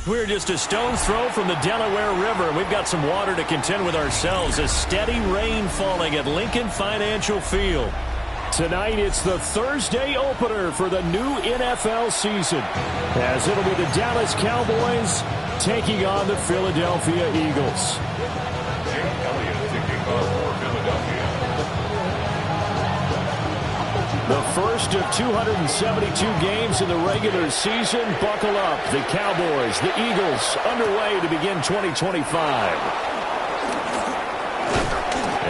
We're just a stone's throw from the Delaware River. We've got some water to contend with ourselves. A steady rain falling at Lincoln Financial Field. Tonight, it's the Thursday opener for the new NFL season, as it'll be the Dallas Cowboys taking on the Philadelphia Eagles. The first of 272 games in the regular season. Buckle up. The Cowboys, the Eagles, underway to begin 2025.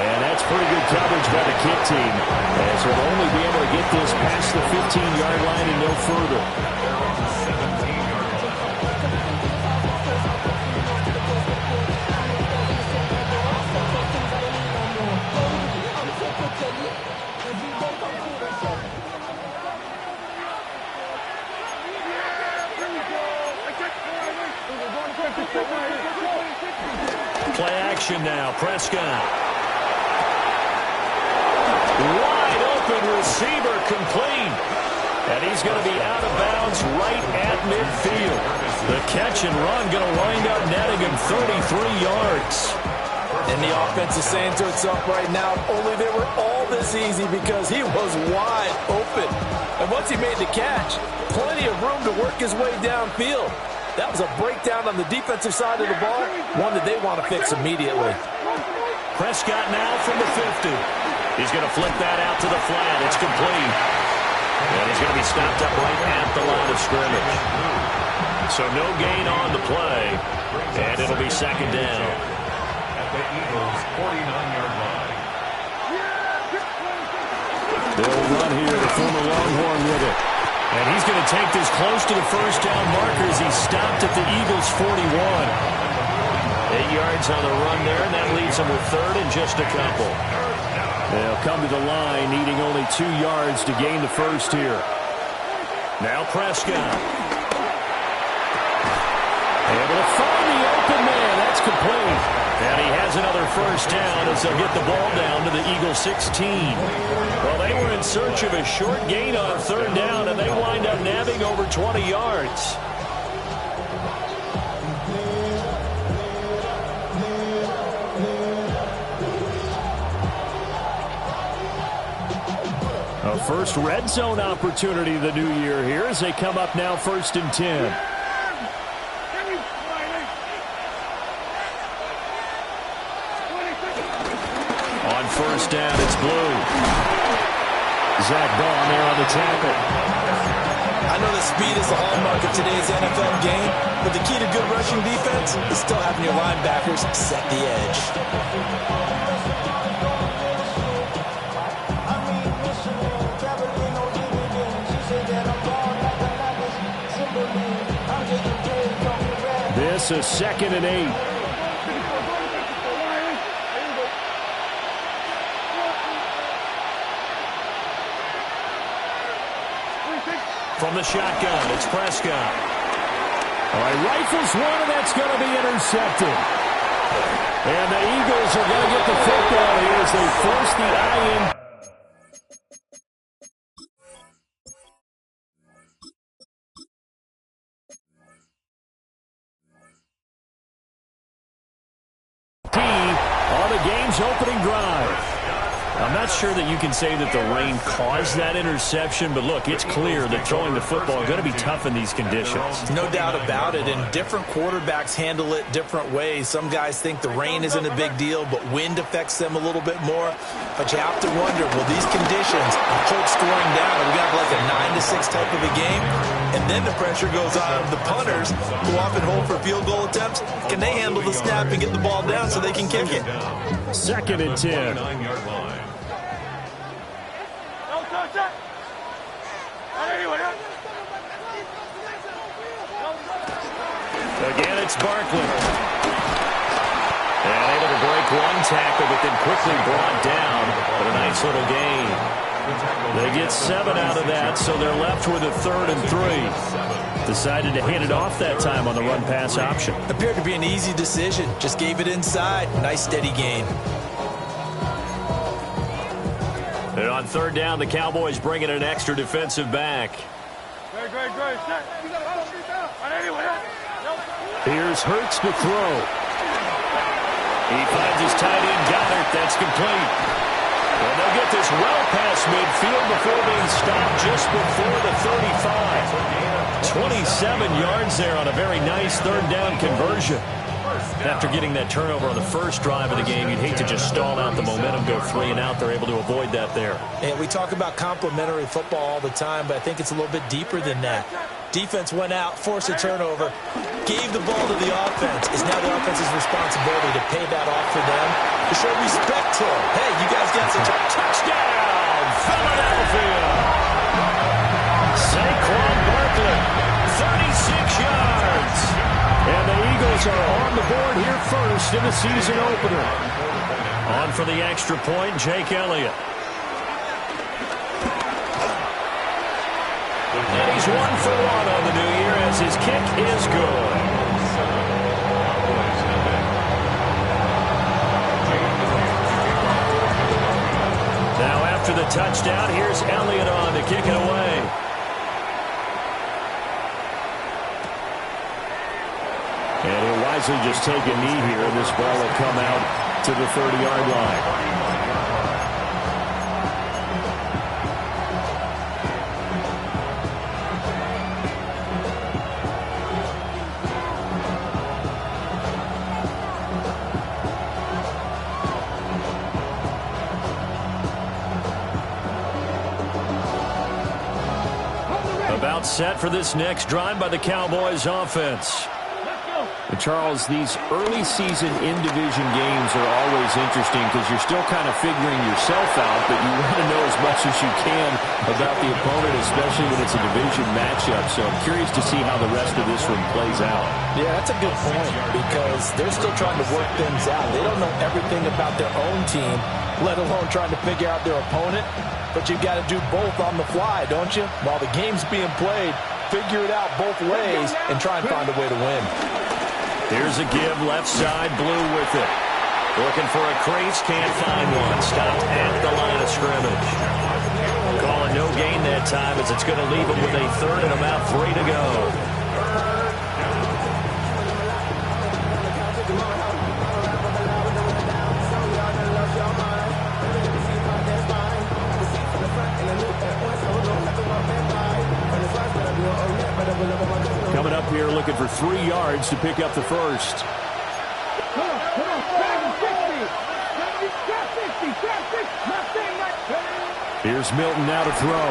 And that's pretty good coverage by the kick team, as they'll only be able to get this past the 15-yard line and no further. Play action now. Prescott. Wide open receiver, complete. And he's going to be out of bounds right at midfield. The catch and run going to wind up netting him 33 yards. And the offense is saying to itself right now, only they were all this easy because he was wide open. And once he made the catch, plenty of room to work his way downfield. That was a breakdown on the defensive side of the ball, one that they want to fix immediately. Prescott now from the 50. He's going to flip that out to the flat. It's complete. And he's going to be stopped up right at the line of scrimmage. So no gain on the play, and it'll be second down. At the Eagles' 49-yard line. They'll run here, the former Longhorn with it. And he's going to take this close to the first down marker as he's stopped at the Eagles' 41. 8 yards on the run there, and that leaves him with third and just a couple. They'll come to the line, needing only 2 yards to gain the first here. Now Prescott. Able to find the open man. That's complete. And he has another first down as they'll get the ball down to the Eagles' 16. Well, they were in search of a short gain on third down, and they wind up nabbing over 20 yards. A first red zone opportunity the new year here as they come up now 1st and 10. On first down, it's Blue. Zach Baun there on the tackle. I know that speed is the hallmark of today's NFL game, but the key to good rushing defense is still having your linebackers set the edge. This is 2nd and 8. From the shotgun, it's Prescott. All right, rifles one, and that's going to be intercepted. And the Eagles are going to get the football here as they force the eye in. On the game's opening drive. I'm not sure that you can say that the rain caused that interception, but look, it's clear that throwing the football is going to be tough in these conditions. No doubt about it, and different quarterbacks handle it different ways. Some guys think the rain isn't a big deal, but wind affects them a little bit more. But you have to wonder, will these conditions hold scoring down? Are we going to have like a 9-6 type of a game? And then the pressure goes on the punters, who often hold for field goal attempts. Can they handle the snap and get the ball down so they can kick it? 2nd and 10. 49-yard line. Again, it's Barkley. And able to break one tackle, but then quickly brought down. But a nice little gain. They get 7 out of that, so they're left with a 3rd and 3. Decided to hand it off that time on the run-pass option. Appeared to be an easy decision. Just gave it inside. Nice, steady gain. And on 3rd down, the Cowboys bring in an extra defensive back. Here's Hurts to throw. He finds his tight end, Goddard. That's complete. And they'll get this well past midfield before being stopped just before the 35. 27 yards there on a very nice 3rd down conversion. After getting that turnover on the first drive of the game, you'd hate to just stall out the momentum, go 3 and out. They're able to avoid that there. And we talk about complementary football all the time, but I think it's a little bit deeper than that. Defense went out, forced a turnover, gave the ball to the offense. It's now the offense's responsibility to pay that off for them, to show respect to them. Hey, you guys got some touchdown, Philadelphia. Saquon Barkley, 36 yards. And the Eagles are on the board here first in the season opener. On for the extra point, Jake Elliott. And he's 1 for 1 on the new year as his kick is good. Now after the touchdown, here's Elliott on to kick it away. And he'll wisely just take a knee here, and this ball will come out to the 30-yard line. About set for this next drive by the Cowboys offense. And Charles, these early season in-division games are always interesting because you're still kind of figuring yourself out, but you want to know as much as you can about the opponent, especially when it's a division matchup. So I'm curious to see how the rest of this one plays out. Yeah, that's a good point because they're still trying to work things out. They don't know everything about their own team, let alone trying to figure out their opponent. But you've got to do both on the fly, don't you? While the game's being played, figure it out both ways and try and find a way to win. Here's a give, left side, Blue with it. Looking for a crease, can't find one. Stopped at the line of scrimmage. Calling no gain that time as it's going to leave him with a 3rd and about 3 to go. Coming up here looking for 3 yards to pick up the first. Here's Milton now to throw.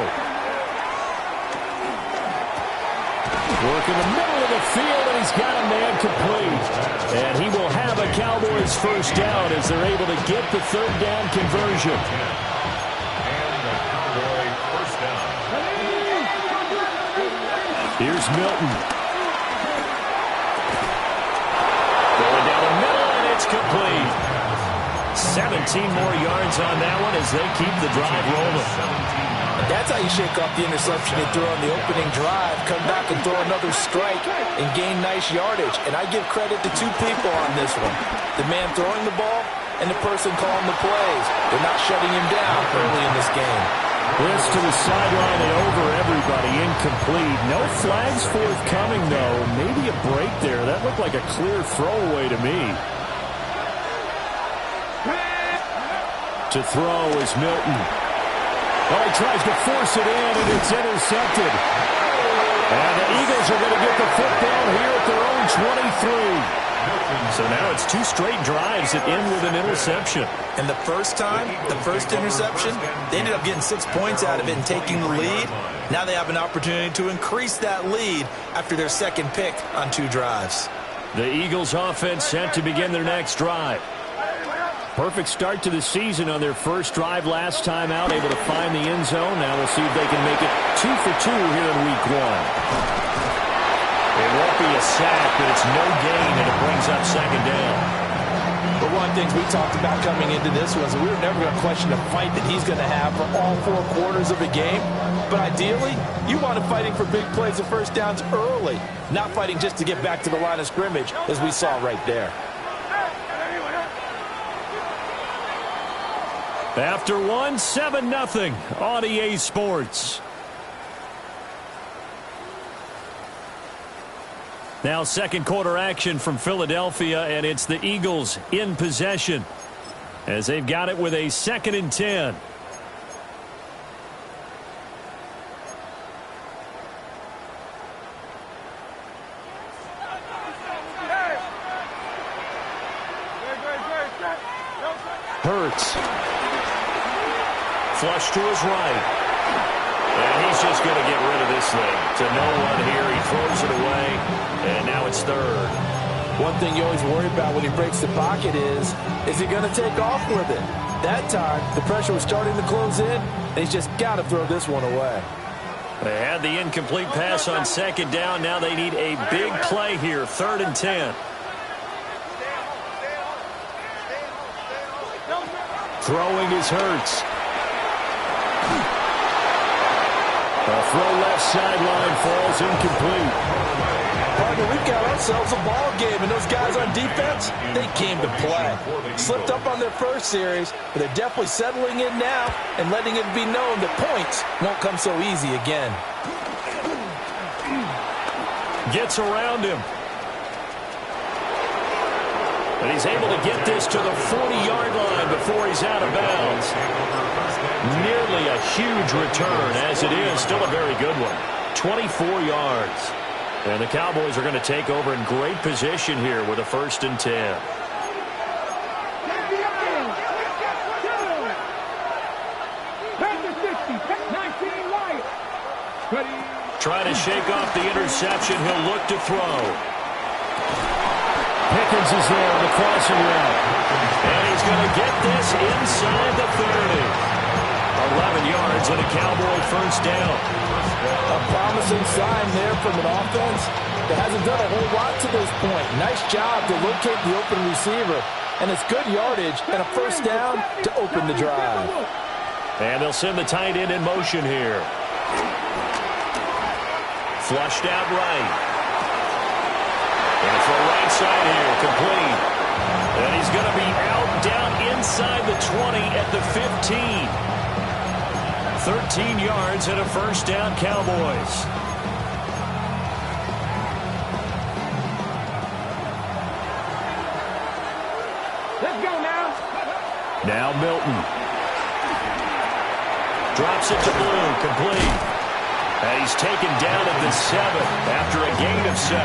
Working the middle of the field, and he's got a man complete. And he will have a Cowboys first down as they're able to get the 3rd down conversion. Here's Milton. Going down the middle, and it's complete. 17 more yards on that one as they keep the drive rolling. That's how you shake off the interception you threw on the opening drive, come back and throw another strike and gain nice yardage. And I give credit to 2 people on this one. The man throwing the ball and the person calling the plays. They're not shutting him down early in this game. Blitz to the sideline and over everybody, incomplete. No flags forthcoming, though. Maybe a break there. That looked like a clear throwaway to me. To throw is Milton. Oh, he tries to force it in, and it's intercepted. And the Eagles are going to get the football here at their own 23. So now it's 2 straight drives that end with an interception. And the first time, the first interception, they ended up getting 6 points out of it and taking the lead. Now they have an opportunity to increase that lead after their second pick on 2 drives. The Eagles offense set to begin their next drive. Perfect start to the season on their first drive last time out, able to find the end zone. Now we'll see if they can make it 2 for 2 here in week 1. It won't be a sack, but it's no gain, and it brings up 2nd down. But one of the things we talked about coming into this was we were never going to question the fight that he's going to have for all 4 quarters of a game. But ideally, you want him fighting for big plays and first downs early, not fighting just to get back to the line of scrimmage, as we saw right there. After 1, 7-0 on EA Sports. Now second quarter action from Philadelphia, and it's the Eagles in possession as they've got it with a 2nd and 10. Hurts. Flush to his right. And he's just going to get rid of this thing. To no one here. He throws it away. And now it's 3rd. One thing you always worry about when he breaks the pocket is he going to take off with it? That time, the pressure was starting to close in, and he's just got to throw this one away. They had the incomplete pass on 2nd down. Now they need a big play here. 3rd and 10. Throwing is Hurts. A throw left sideline falls incomplete. Partner, we've got ourselves a ball game, and those guys on defense, they came to play. Slipped up on their first series, but they're definitely settling in now and letting it be known that points won't come so easy again. Gets around him. And he's able to get this to the 40-yard line before he's out of bounds. Nearly a huge return, as it is. Still a very good one. 24 yards. And the Cowboys are going to take over in great position here with a 1st and 10. Trying to shake off the interception. He'll look to throw. Pickens is there on the crossing route. And he's going to get this inside the 30. 11 yards and a Cowboy 1st down. A promising sign there from an offense that hasn't done a whole lot to this point. Nice job to locate the open receiver. And it's good yardage and a 1st down to open the drive. And they'll send the tight end in motion here. Flushed out right. And for right side here, complete. And he's going to be out down inside the 20 at the 15. 13 yards and a 1st down, Cowboys. Let's go now. Now Milton. Drops it to Blue, complete. And he's taken down at the 7 after a gain of 7.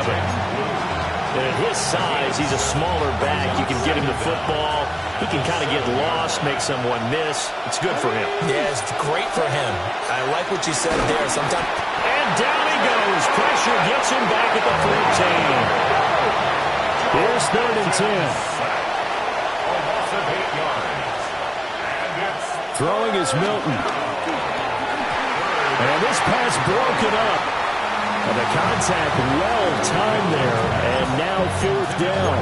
And at his size, he's a smaller back. You can get him the football. He can kind of get lost, make someone miss. It's good for him. Yeah, it's great for him. I like what you said there. Sometimes. And down he goes. Pressure gets him back at the 14. Here's 3rd and 10. Throwing is Milton. And this pass broken up. And the contact well-timed there. And now 4th down.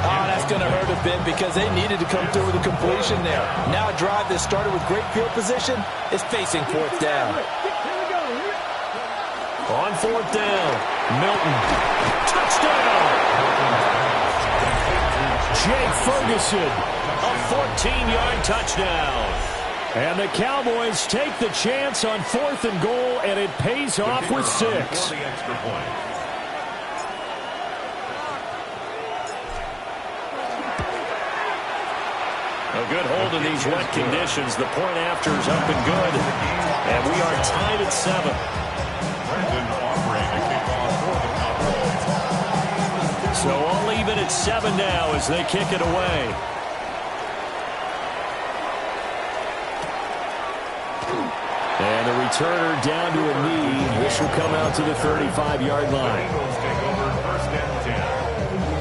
Oh, that's going to hurt a bit because they needed to come through with a completion there. Now a drive that started with great field position is facing 4th down. On 4th down, Milton. Touchdown! Jake Ferguson. A 14-yard touchdown. And the Cowboys take the chance on 4th and goal, and it pays off with 6. A good hold in these wet conditions. The point after is up and good. And we are tied at 7. So all even at 7 now as they kick it away. And the returner down to a knee. This will come out to the 35-yard line. Eagles take over 1st and 10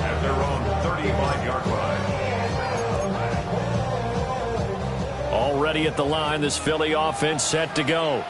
at their own 35-yard line. Already at the line, this Philly offense set to go.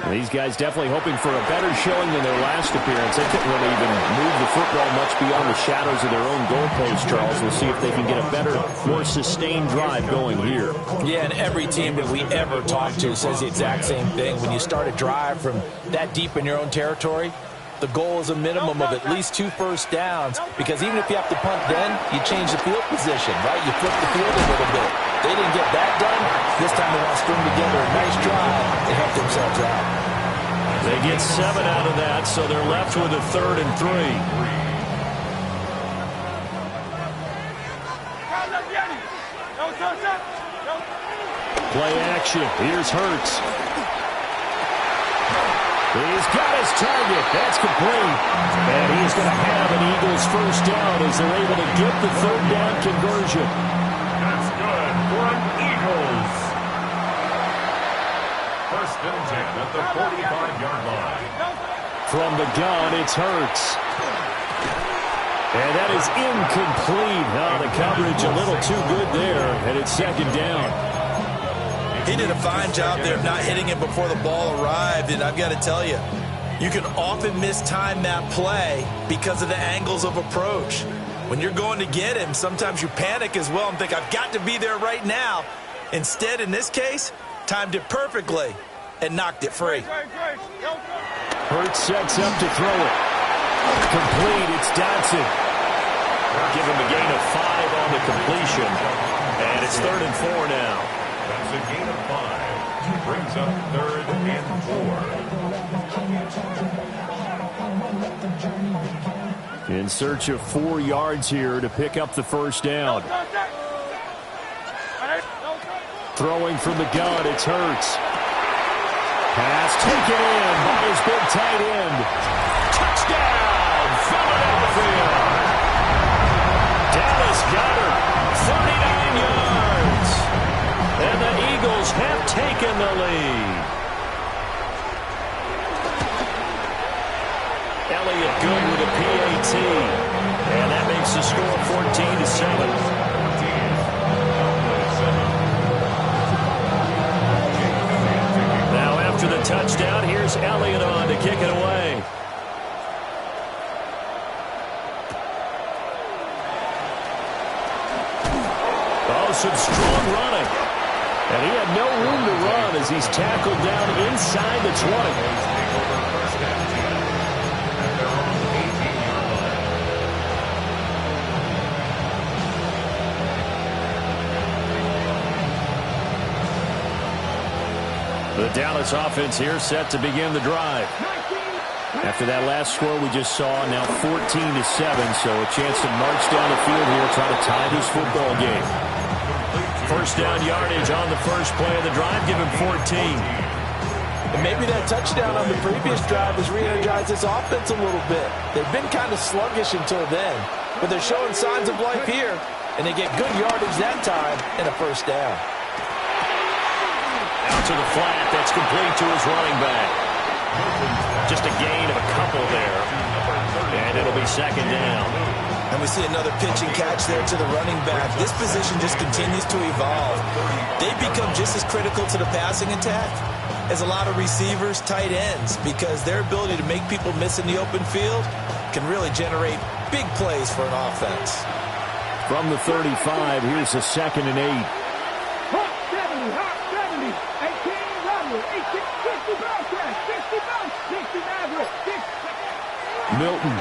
These guys definitely hoping for a better showing than their last appearance. They couldn't really even move the football much beyond the shadows of their own goalpost, Charles. We'll see if they can get a better, more sustained drive going here. Yeah, and every team that we ever talk to says the exact same thing. When you start a drive from that deep in your own territory, the goal is a minimum of at least 2 first downs, because even if you have to punt then, you change the field position, right? You flip the field a little bit. They didn't get that done. This time they want to string together a nice drive to help themselves out. They get 7 out of that, so they're left with a 3rd and 3. Play action. Here's Hurts. He's got his target. That's complete. And he's going to have an Eagles first down as they're able to get the 3rd down conversion. That's good for an Eagles. First and 10 at the 45-yard line. From the gun, it's Hurts. And that is incomplete. Oh, the coverage a little too good there, and it's 2nd down. He did a fine job there of not hitting it before the ball arrived, and I've got to tell you, you can often mistime that play because of the angles of approach. When you're going to get him, sometimes you panic as well and think, I've got to be there right now. Instead, in this case, timed it perfectly and knocked it free. Hurts sets up to throw it. Complete, it's Dotson. Give him a gain of 5 on the completion, and it's 3rd and 4 now. That's a gain of 5. Brings up 3rd and 4. In search of 4 yards here to pick up the first down. Throwing from the gun, it's Hurts. Pass taken in by his big tight end. Touchdown, Philadelphia. Dallas Goedert, 39 yards. And the Eagles have taken the lead. Elliott good with a PAT. And that makes the score 14-7. Now after the touchdown, here's Elliott on to kick it away. Oh, some strong running. And he had no room to run as he's tackled down inside the 20. The Dallas offense here set to begin the drive. After that last score we just saw, now 14-7, so a chance to march down the field here, try to tie this football game. First down yardage on the first play of the drive, give him 14. And maybe that touchdown on the previous drive has re-energized this offense a little bit. They've been kind of sluggish until then, but they're showing signs of life here, and they get good yardage that time and a first down. Out to the flat, that's complete to his running back. Just a gain of a couple there, and it'll be 2nd down. And we see another pitch and catch there to the running back. This position just continues to evolve. They've become just as critical to the passing attack as a lot of receivers, tight ends, because their ability to make people miss in the open field can really generate big plays for an offense. From the 35, here's a 2nd and 8. Hot 70, hot 70, 18, 60, 60, 60, Milton.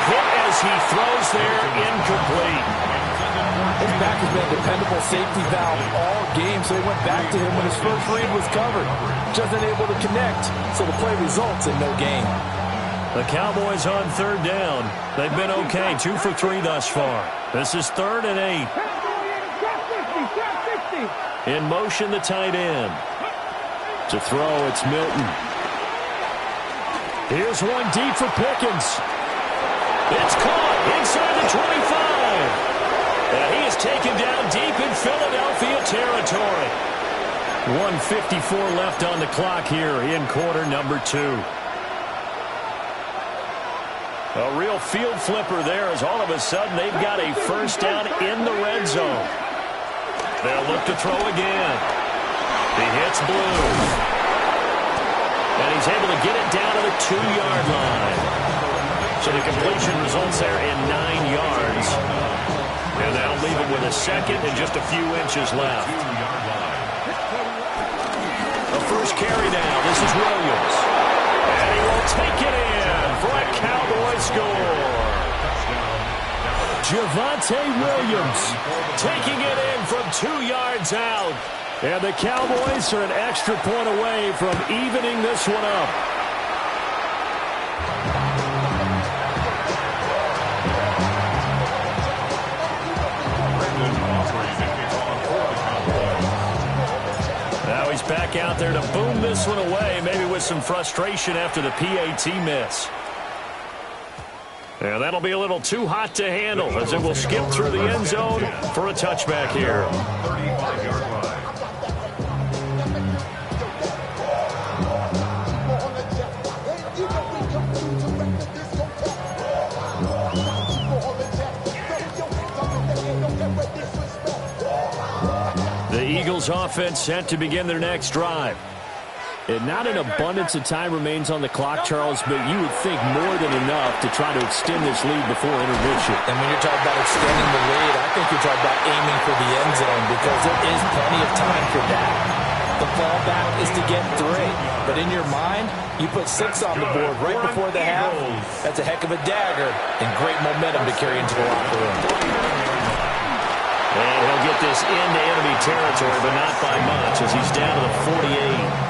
Hit as he throws there, incomplete. His back has been a dependable safety valve all game, so he went back to him when his first read was covered. Just unable to connect, so the play results in no gain. The Cowboys on 3rd down. They've been okay, 2 for 3 thus far. This is 3rd and 8. In motion, the tight end. To throw, it's Milton. Here's one deep for Pickens. It's caught inside the 25. And he is taken down deep in Philadelphia territory. 1:54 left on the clock here in quarter number 2. A real field flipper there as all of a sudden they've got a first down in the red zone. They'll look to throw again. He hits Blue. And he's able to get it down to the 2-yard line. So the completion results there in 9 yards. And that'll leave him with a second and just a few inches left. The first carry now. This is Williams. And he will take it in for a Cowboy score. Javonte Williams taking it in from 2 yards out. And the Cowboys are an extra point away from evening this one up. Now he's back out there to boom this one away, maybe with some frustration after the PAT miss. And that'll be a little too hot to handle as it will skip through the end zone for a touchback here. 35-yard line. The Eagles offense set to begin their next drive. And not an abundance of time remains on the clock, Charles, but you would think more than enough to try to extend this lead before intermission. And when you're talking about extending the lead, I think you're talking about aiming for the end zone because there is plenty of time for that. The fallback is to get 3. But in your mind, you put 6 on the board right before the half. That's a heck of a dagger and great momentum to carry into the locker room. And he'll get this into enemy territory, but not by much as he's down to the 48.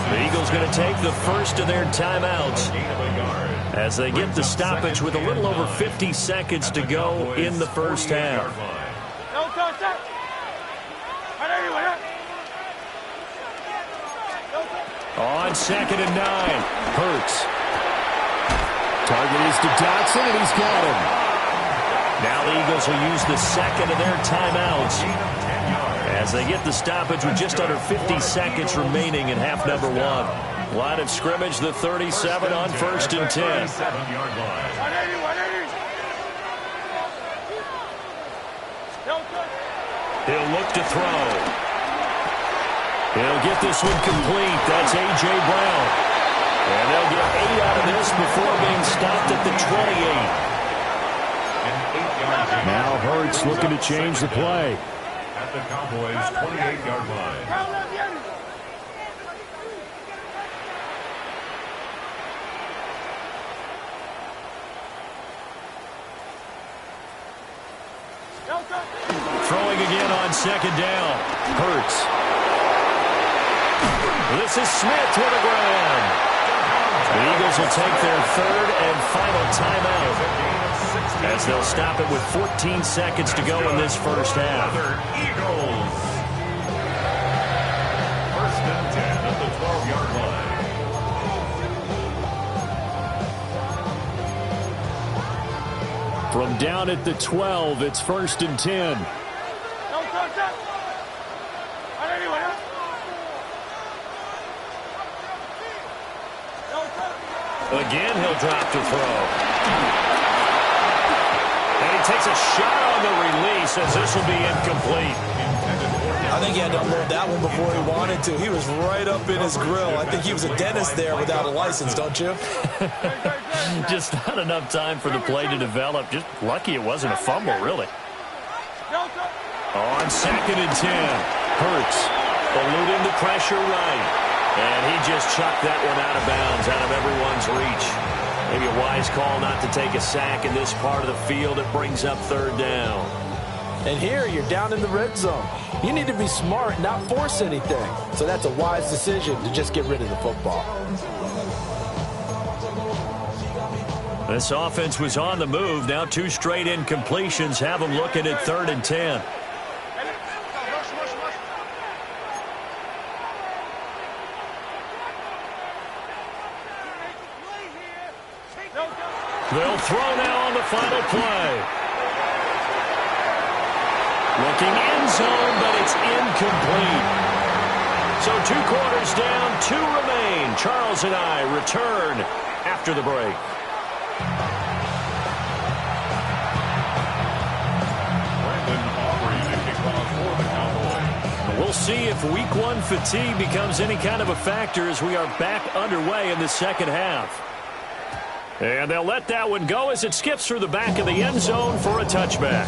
The Eagles going to take the first of their timeouts as they get the stoppage with a little over 50 seconds to go in the first half. On 2nd and 9, Hurts. Target is to Dotson, and he's got him. Now the Eagles will use the second of their timeouts as they get the stoppage with just under 50 seconds remaining in half number 1. Line of scrimmage, the 37 on 1st and 10. 37-yard line. He'll look to throw. He'll get this one complete. That's A.J. Brown. And they'll get 8 out of this before being stopped at the 28. Now Hurts looking to change the play. At the Cowboys' 28-yard line. Throwing again on 2nd down. Hurts. This is Smith to the ground. The Eagles will take their 3rd and final timeout as they'll stop it with 14 seconds to go in this first half. Eagles. 1st and 10 at the 12-yard line. From down at the 12, it's 1st and 10. Again, he'll drop to throw. And he takes a shot on the release as this will be incomplete. I think he had to unload that one before he wanted to. He was right up in his grill. I think he was a dentist there without a license, don't you? Just not enough time for the play to develop. Just lucky it wasn't a fumble, really. On 2nd and 10, Hurts eluding the pressure right. And he just chucked that one out of bounds, out of everyone's reach. Maybe a wise call not to take a sack in this part of the field. It brings up 3rd down. And here you're down in the red zone. You need to be smart, not force anything. So that's a wise decision to just get rid of the football. This offense was on the move. Now 2 straight incompletions have them looking at 3rd and 10. They'll throw now on the final play. Looking end zone, but it's incomplete. So 2 quarters down, 2 remain. Charles and I return after the break. Brandon Aubrey to kick off for the Cowboys. We'll see if week one fatigue becomes any kind of a factor as we are back underway in the second half. And they'll let that one go as it skips through the back of the end zone for a touchback.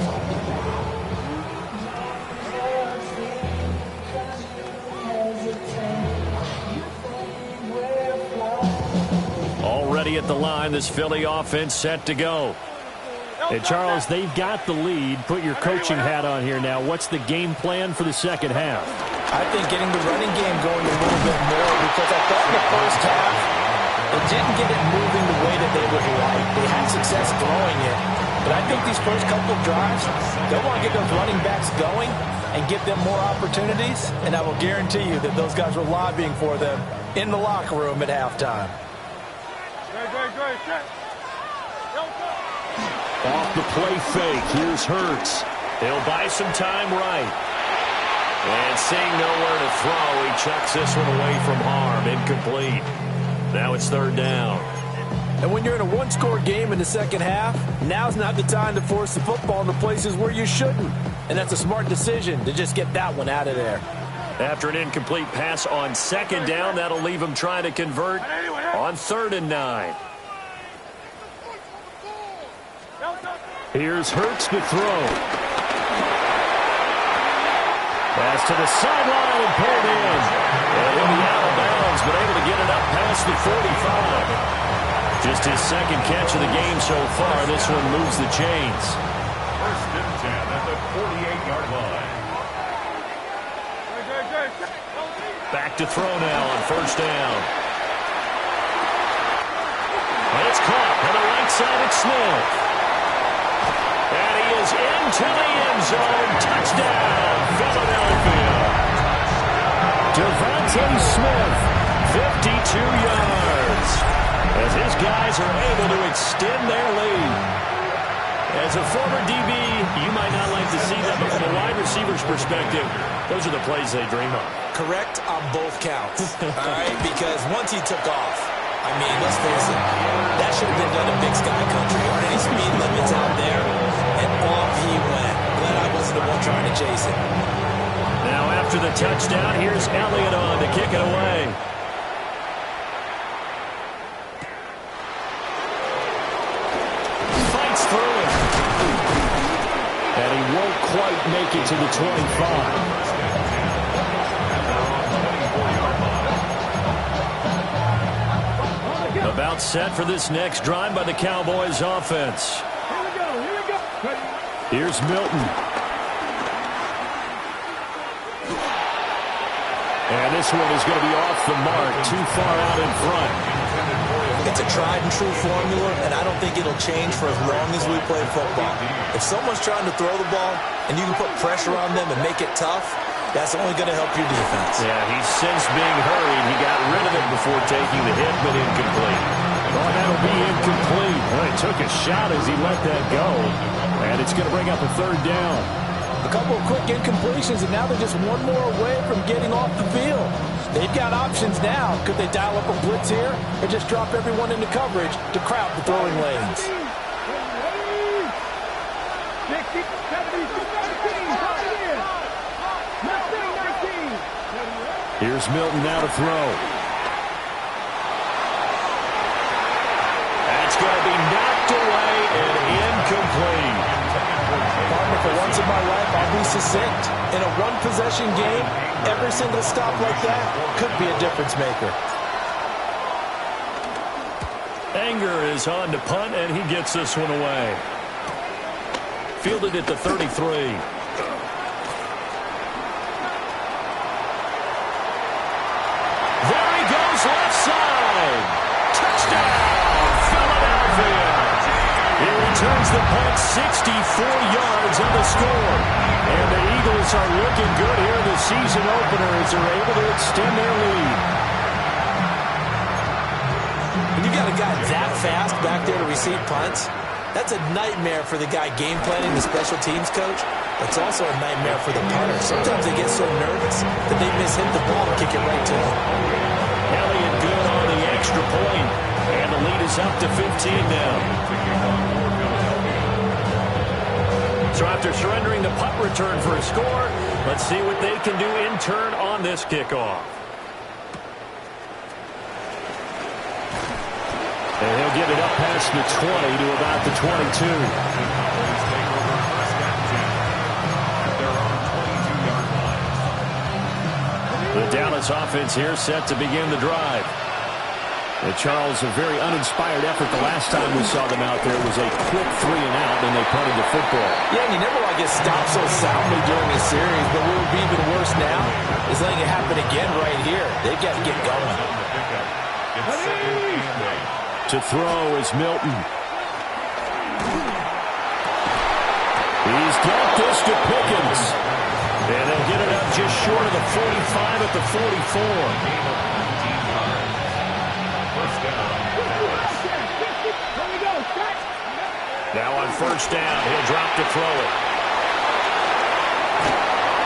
Already at the line, this Philly offense set to go. And Charles, they've got the lead. Put your coaching hat on here now. What's the game plan for the second half? I think getting the running game going a little bit more, because I thought in the first half they didn't get it moving the way that they would like. They had success throwing it. But I think these first couple of drives, they'll want to get those running backs going and give them more opportunities. And I will guarantee you that those guys were lobbying for them in the locker room at halftime. Off the play fake, here's Hurts. He'll buy some time right. And seeing nowhere to throw, he chucks this one away from harm. Incomplete. Now it's third down. And when you're in a one-score game in the second half, now's not the time to force the football into places where you shouldn't. And that's a smart decision to just get that one out of there. After an incomplete pass on second down, that'll leave him trying to convert on 3rd and 9. Here's Hurts to throw. Pass to the sideline and pulled in. And he'll be out of bounds, but able to get it up past the 45. Just his second catch of the game so far. This one moves the chains. 1st and 10 at the 48-yard line. Back to throw now on 1st down. And it's caught on the right side at Smith. And he is into the end zone. Touchdown, Philadelphia. Devontae Smith, 52 yards. As his guys are able to extend their lead. As a former DB, you might not like to see that, but from a wide receiver's perspective, those are the plays they dream of. Correct on both counts, all right? Because once he took off, I mean, let's face it, that should have been done in Big Sky Country. Aren't any speed limits out there? And off he went. Glad I wasn't the one trying to chase it. Now after the touchdown, here's Elliott on to kick it away. Fights through it. And he won't quite make it to the 25. About set for this next drive by the Cowboys offense. Here we go. Here's Milton. And this one is going to be off the mark, too far out in front. It's a tried and true formula, and I don't think it'll change for as long as we play football. If someone's trying to throw the ball and you can put pressure on them and make it tough, that's only going to help your defense. Yeah, he's since being hurried. He got rid of it before taking the hit, but incomplete. Oh, that'll be incomplete. Well, he took a shot as he let that go. And it's going to bring up a 3rd down. A couple of quick incompletions, and now they're just one more away from getting off the field. They've got options now. Could they dial up a blitz here or just drop everyone into coverage to crowd the throwing lanes? 60, 70, 19. Here's Milton now to throw. That's going to be knocked away and incomplete. Partner, for once in my life, I'll be succinct. In a one-possession game, every single stop like that could be a difference maker. Anger is on to punt, and he gets this one away. Fielded at the 33. Left side. Touchdown, Philadelphia. He returns the punt 64 yards on the score. And the Eagles are looking good here in the season opener as they're able to extend their lead. When you got a guy that fast back there to receive punts, that's a nightmare for the guy game planning, the special teams coach. It's also a nightmare for the punter. Sometimes they get so nervous that they miss-hit the ball and kick it right to him. Elliott good on the extra point, and the lead is up to 15 now. So after surrendering the punt return for a score, let's see what they can do in turn on this kickoff. And he'll get it up past the 20 to about the 22. The Dallas offense here set to begin the drive. The Charles, a very uninspired effort. The last time we saw them out there was a quick 3 and out, and they punted the football. Yeah, and you never want to get stopped so soundly during a series, but what would be even worse now is letting it happen again right here. They've got to get going. To throw is Milton. He's got this to Pickens. And they'll get it up just short of the 45 at the 44. Now on first down, he'll drop to throw it.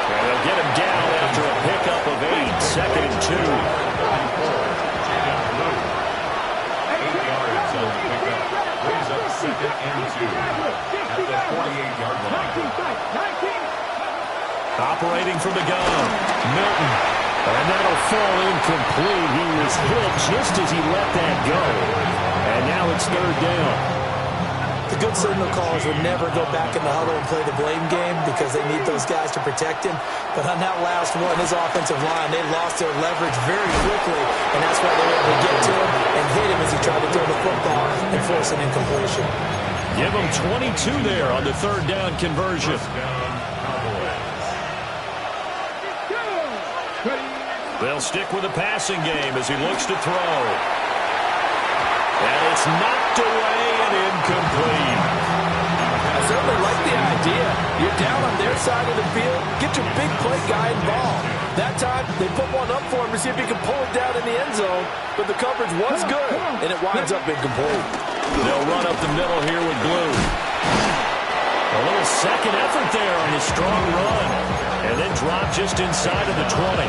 And they'll get him down after a pickup of 8, 2nd and 2. 8 yards on the pickup. Brings up 2nd and 2 at the 48-yard line. Operating from the gun, Milton. And that'll fall incomplete. He was hit just as he let that go. And now it's 3rd down. The good signal callers would never go back in the huddle and play the blame game because they need those guys to protect him. But on that last one, his offensive line, they lost their leverage very quickly, and that's why they were able to get to him and hit him as he tried to throw the football and force an incompletion. Give him 22 there on the 3rd down conversion. They'll stick with the passing game as he looks to throw. And it's knocked away and incomplete. I certainly like the idea. You're down on their side of the field. Get your big play guy involved. That time, they put one up for him to see if he can pull it down in the end zone. But the coverage was good, and it winds up incomplete. They'll run up the middle here with Blue. A little second effort there on the strong run. And then drop just inside of the 20.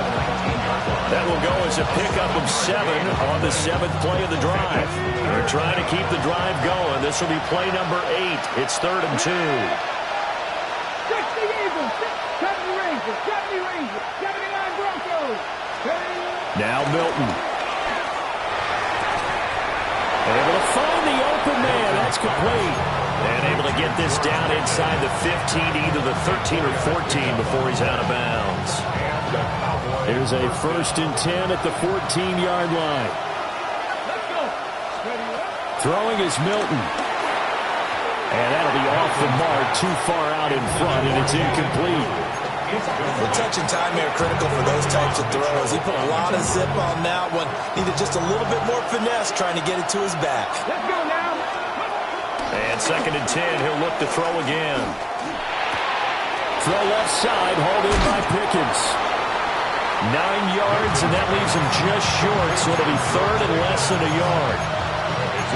That will go as a pickup of 7 on the 7th play of the drive. They're trying to keep the drive going. This will be play number 8. It's 3rd and 2. 60 Eagles, 70 Rangers, 70 Rangers, 79 Broncos. Now Milton. Able to find the open man. That's complete. And able to get this down inside the 15, either the 13 or 14 before he's out of bounds. There's a 1st and 10 at the 14-yard line. Throwing is Milton. And that'll be off the mark, too far out in front, and it's incomplete. The touch and time here critical for those types of throws. He put a lot of zip on that one. Needed just a little bit more finesse trying to get it to his back. Let's go now. And 2nd and 10, he'll look to throw again. Throw left side, hauled in by Pickens. 9 yards, and that leaves him just short, so it'll be 3rd and less than a yard.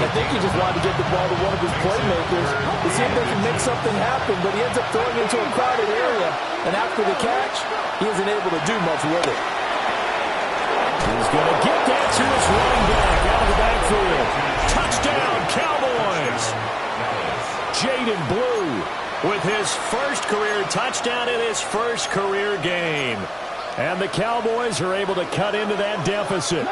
I think he just wanted to get the ball to one of his playmakers to see if they can make something happen, but he ends up throwing into a crowded area, and after the catch, he isn't able to do much with it. He's going to get that to his running back out of the backfield. Touchdown, Cowboys! Jaden Blue with his first career touchdown in his first career game. And the Cowboys are able to cut into that deficit.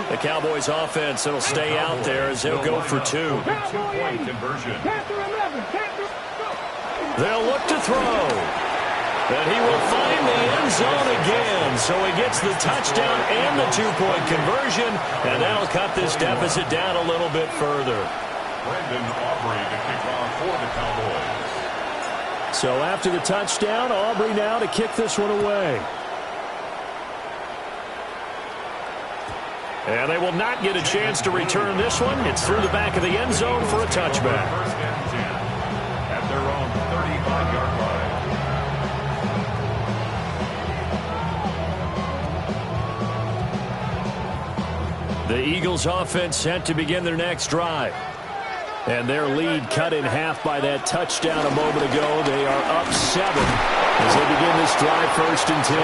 The Cowboys offense will stay out there as they'll go for 2. Two-point conversion. They'll look to throw. And he will find the end zone again. So he gets the touchdown and the 2-point conversion. And that'll cut this deficit down a little bit further. Brendan Aubrey to kick off for the Cowboys. So after the touchdown, Aubrey now to kick this one away. And they will not get a chance to return this one. It's through the back of the end zone for a touchback. 1st and 10 at their own 35-yard line. The Eagles offense set to begin their next drive. And their lead cut in half by that touchdown a moment ago. They are up 7 as they begin this drive, 1st and 10.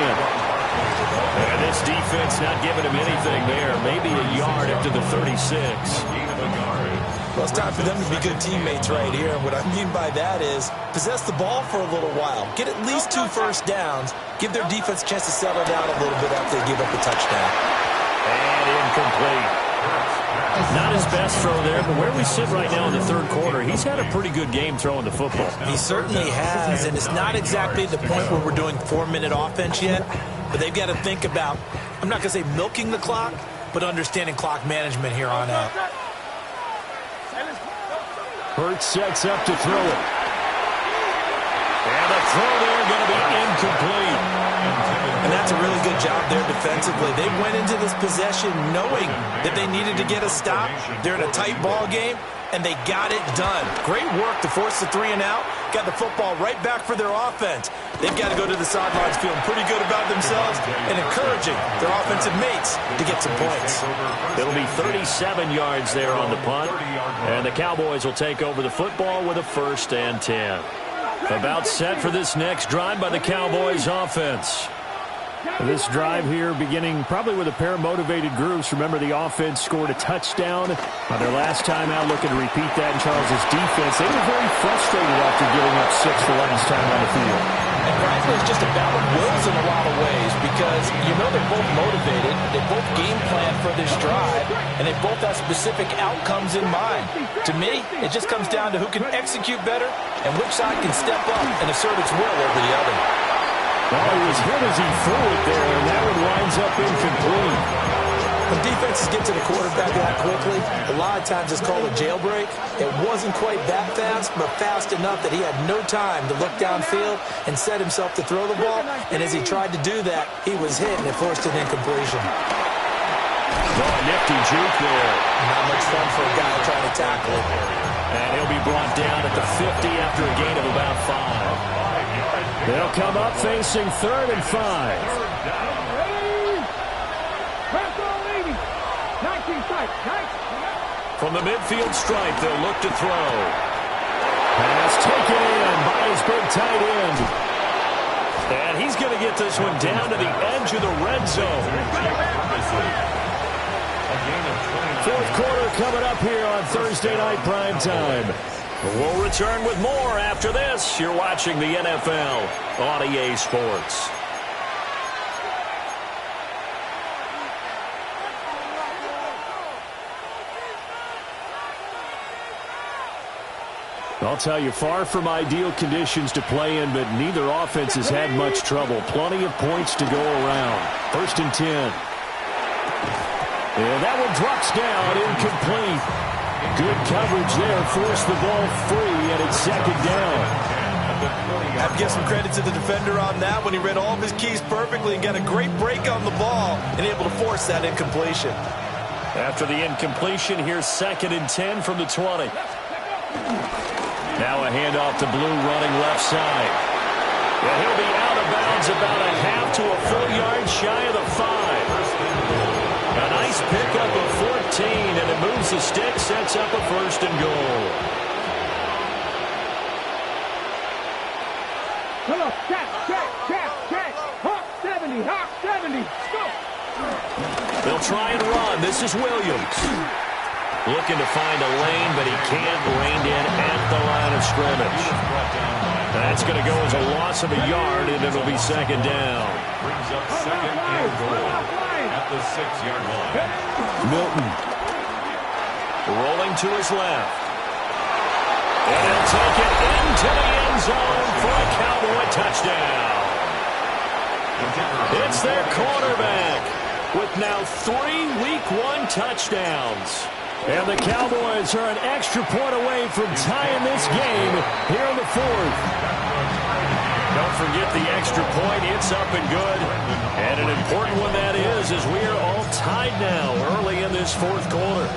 And this defense not giving him anything there. Maybe a yard up to the 36. Gain of a yard. Well, it's time for them to be good teammates right here. And what I mean by that is possess the ball for a little while. Get at least 2 first downs. Give their defense a chance to settle down a little bit after they give up a touchdown. And incomplete. Not his best throw there, but where we sit right now in the third quarter, he's had a pretty good game throwing the football. He certainly has, and it's not exactly at the point where we're doing 4-minute offense yet, but they've got to think about, I'm not going to say milking the clock, but understanding clock management here on out. Hurts sets up to throw it. And the throw there going to be incomplete. And that's a really good job there defensively. They went into this possession knowing that they needed to get a stop. They're in a tight ball game, and they got it done. Great work to force the 3 and out. Got the football right back for their offense. They've got to go to the sidelines feeling pretty good about themselves and encouraging their offensive mates to get some points. It'll be 37 yards there on the punt, and the Cowboys will take over the football with a 1st and 10. About set for this next drive by the Cowboys offense. This drive here beginning probably with a pair of motivated groups. Remember, the offense scored a touchdown on their last time out, looking to repeat that in Charles' defense. They were very frustrated after giving up 6 the last time on the field. And frankly, it's just a battle of wills in a lot of ways because you know they're both motivated, they both game plan for this drive, and they both have specific outcomes in mind. To me, it just comes down to who can execute better and which side can step up and assert its will over the other. Well, he was hit as he threw it there, and that one winds up incomplete. When defenses get to the quarterback that quickly, a lot of times it's called a jailbreak. It wasn't quite that fast, but fast enough that he had no time to look downfield and set himself to throw the ball. And as he tried to do that, he was hit, and it forced an incompletion. Oh, nifty juke there. Not much fun for a guy trying to tackle it. And he'll be brought down at the 50 after a gain of about 5. They'll come up facing 3rd and 5. From the midfield stripe, they'll look to throw. Pass taken in by his big tight end. And he's going to get this one down to the edge of the red zone. 4th quarter coming up here on Thursday Night Primetime. We'll return with more after this. You're watching the NFL on EA Sports. I'll tell you, far from ideal conditions to play in, but neither offense has had much trouble. Plenty of points to go around. 1st and 10. And that one drops down, incomplete. Good coverage there, forced the ball free, and it's 2nd down. I have to give some credit to the defender on that when he read all of his keys perfectly and got a great break on the ball and able to force that incompletion. After the incompletion, here's 2nd and 10 from the 20. Now a handoff to Blue running left side. And he'll be out of bounds about a half to a full yard shy of the 5. A nice pickup of 14, and it moves the stick, sets up a 1st and goal. Hello, check. Hawk 70, Hawk 70, go! They'll try and run. This is Williams. Looking to find a lane, but he can't. Reined in at the line of scrimmage. That's going to go as a loss of a yard, and it'll be 2nd down. Brings up 2nd and goal at the 6-yard line. Milton rolling to his left. And he'll take it into the end zone for a Cowboy touchdown. It's their quarterback with now 3 Week 1 touchdowns. And the Cowboys are an extra point away from tying this game here in the 4th. Don't forget the extra point. It's up and good. And an important one that is, as we are all tied now early in this 4th quarter.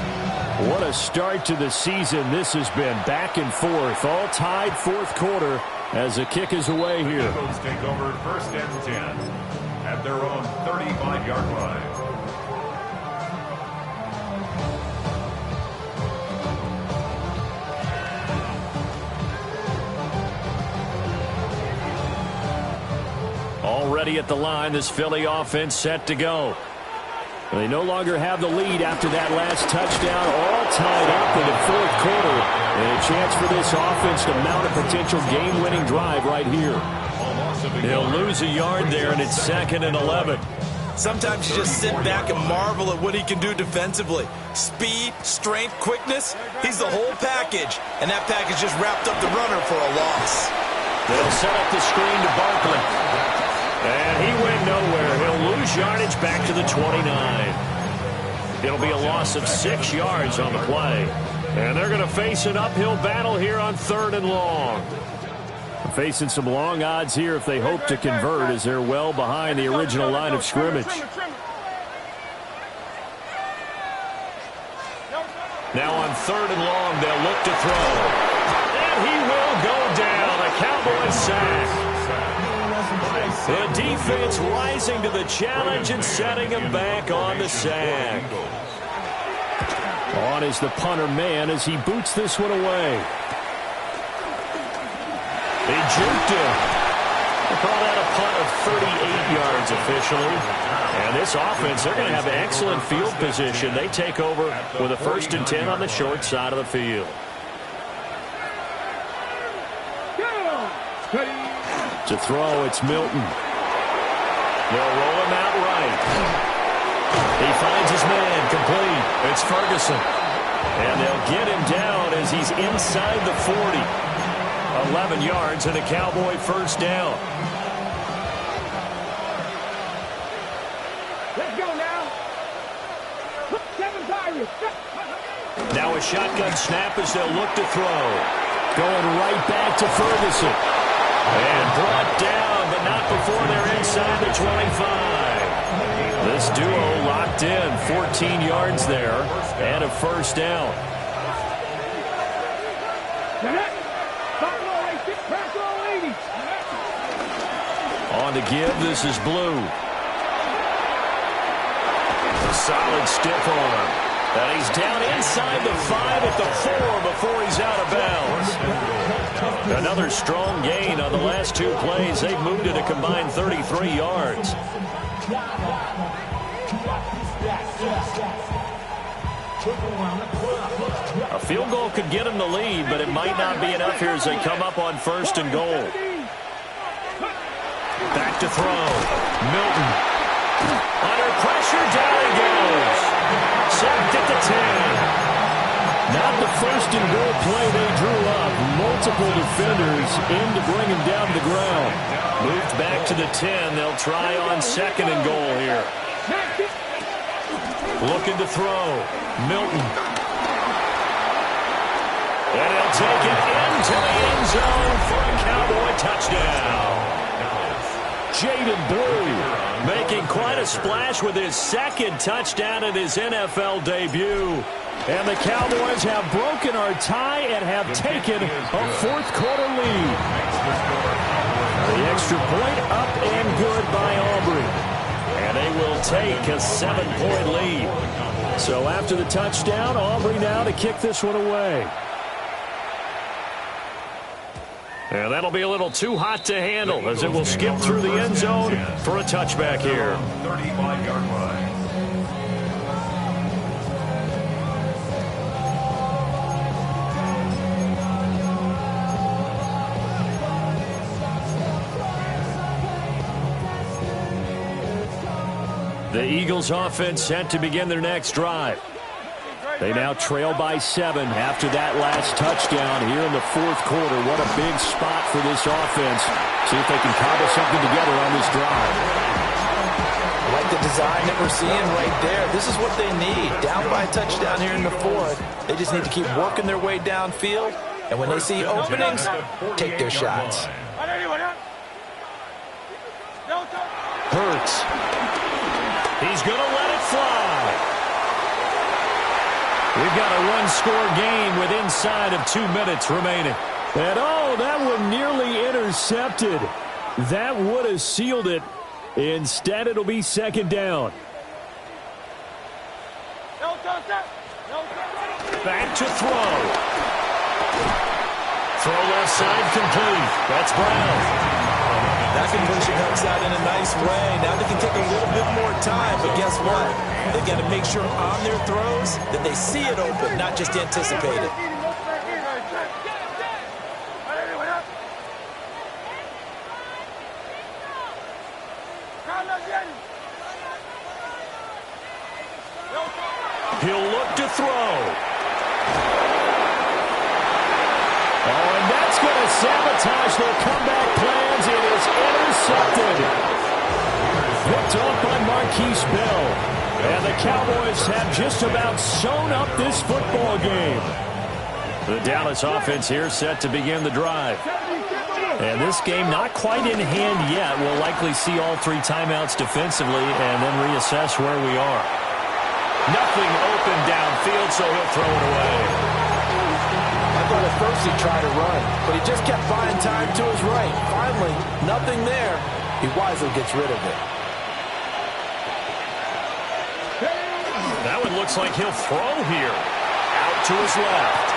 What a start to the season this has been. Back and forth, all tied 4th quarter as the kick is away here. Eagles take over 1st and 10 at their own 35-yard line. Already at the line, this Philly offense set to go. They no longer have the lead after that last touchdown, all tied up in the fourth quarter. And a chance for this offense to mount a potential game-winning drive right here. He'll lose a yard there, and it's 2nd and 11. Sometimes you just sit back and marvel at what he can do defensively. Speed, strength, quickness, he's the whole package. And that package just wrapped up the runner for a loss. They'll set up the screen to Barkley. And he went nowhere. He'll lose yardage back to the 29. It'll be a loss of 6 yards on the play. And they're going to face an uphill battle here on 3rd and long. Facing some long odds here if they hope to convert, as they're well behind the original line of scrimmage. Now on 3rd and long, they'll look to throw. And he will go down. A Cowboy sack. The defense rising to the challenge and setting him back on the sack. On is the punter man as he boots this one away. They juked him. They call that a punt of 38 yards officially. And this offense, they're going to have excellent field position. They take over with a 1st and 10 on the short side of the field. To throw, it's Milton. They'll roll him out right. He finds his man complete. It's Ferguson. And they'll get him down as he's inside the 40. 11 yards and a Cowboy 1st down. Let's go now. 7 Pirates. Now a shotgun snap as they'll look to throw. Going right back to Ferguson. And brought down, but not before they're inside the 25. This duo locked in. 14 yards there and a 1st down. On to give, this is Blue. A solid stiff arm. And he's down inside the 5 at the 4 before he's out of bounds. Another strong gain on the last 2 plays. They've moved it a combined 33 yards. A field goal could get him the lead, but it might not be enough here as they come up on 1st and goal. Back to throw. Milton. Under pressure, down he goes. Sacked at the 10. Not the 1st and goal play they drew up. Multiple defenders in to bring him down to the ground. Moved back to the 10. They'll try on 2nd and goal here. Looking to throw. Milton. And he'll take it into the end zone for a Cowboy touchdown. Jaden Blue making quite a splash with his 2nd touchdown in his NFL debut. And the Cowboys have broken our tie and have taken a 4th quarter lead. The extra point up and good by Aubrey. And they will take a 7-point lead. So after the touchdown, Aubrey now to kick this one away. And that'll be a little too hot to handle as it will skip through the end zone for a touchback here. 35-yard line. The Eagles offense set to begin their next drive. They now trail by 7 after that last touchdown here in the 4th quarter. What a big spot for this offense. See if they can cobble something together on this drive. I like the design that we're seeing right there. This is what they need. Down by a touchdown here in the 4th. They just need to keep working their way downfield. And when they see openings, take their shots. Hurts. He's going to let it fly. We've got a one-score game with inside of 2 minutes remaining. And oh, that one nearly intercepted. That would have sealed it. Instead, it'll be 2nd down. Back to throw. Throw left side complete. That's Brown. That completion helps out in a nice way. Now they can take a little bit more time, but guess what? They've got to make sure on their throws that they see it open, not just anticipate it. He'll look to throw. Oh, and that's going to sabotage their comeback plans. It is intercepted. Picked off by Marquise Bell. And the Cowboys have just about sewn up this football game. The Dallas offense here set to begin the drive. And this game not quite in hand yet. We'll likely see all 3 timeouts defensively and then reassess where we are. Nothing open downfield, so he'll throw it away. I thought at first he tried to run, but he just kept buying time to his right. Finally, nothing there. He wisely gets rid of it. That one looks like he'll throw here. Out to his left.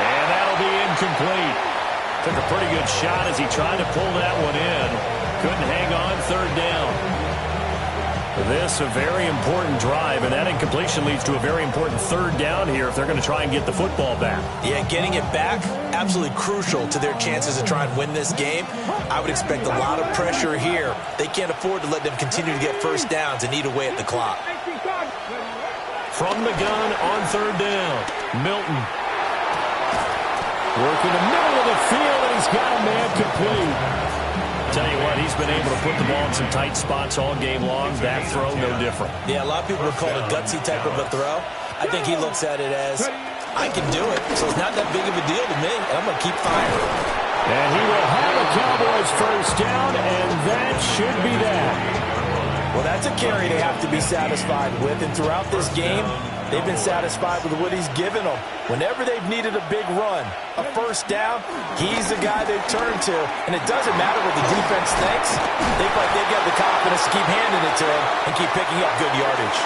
And that'll be incomplete. Took a pretty good shot as he tried to pull that one in. Couldn't hang on, 3rd down. This a very important drive, and that incompletion leads to a very important 3rd down here if they're going to try and get the football back. Yeah, getting it back, absolutely crucial to their chances to try and win this game. I would expect a lot of pressure here. They can't afford to let them continue to get first downs and eat away at the clock. From the gun on 3rd down, Milton. Working the middle of the field, and he's got a man complete. Tell you what, he's been able to put the ball in some tight spots all game long. That throw, no different. Yeah, a lot of people would call it a gutsy type of a throw. I think he looks at it as, I can do it, so it's not that big of a deal to me, and I'm going to keep firing. And he will have a Cowboys first down, and that should be that. Well, that's a carry they have to be satisfied with, and throughout this game, they've been satisfied with what he's given them. Whenever they've needed a big run, a first down, he's the guy they've turned to. And it doesn't matter what the defense thinks. They feel like they've got the confidence to keep handing it to him and keep picking up good yardage.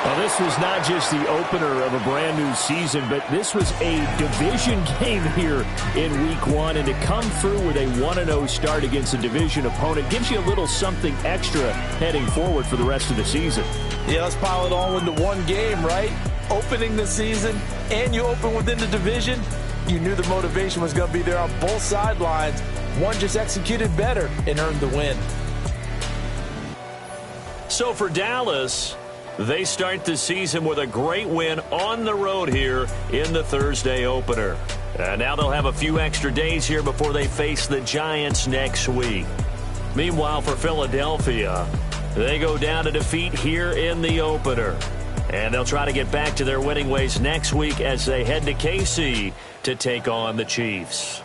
Well, this was not just the opener of a brand new season, but this was a division game here in Week 1. And to come through with a 1-0 start against a division opponent gives you a little something extra heading forward for the rest of the season. Yeah, let's pile it all into one game, right? Opening the season, and you open within the division. You knew the motivation was going to be there on both sidelines. One just executed better and earned the win. So for Dallas, they start the season with a great win on the road here in the Thursday opener. And now they'll have a few extra days here before they face the Giants next week. Meanwhile, for Philadelphia, they go down to defeat here in the opener. And they'll try to get back to their winning ways next week as they head to KC to take on the Chiefs.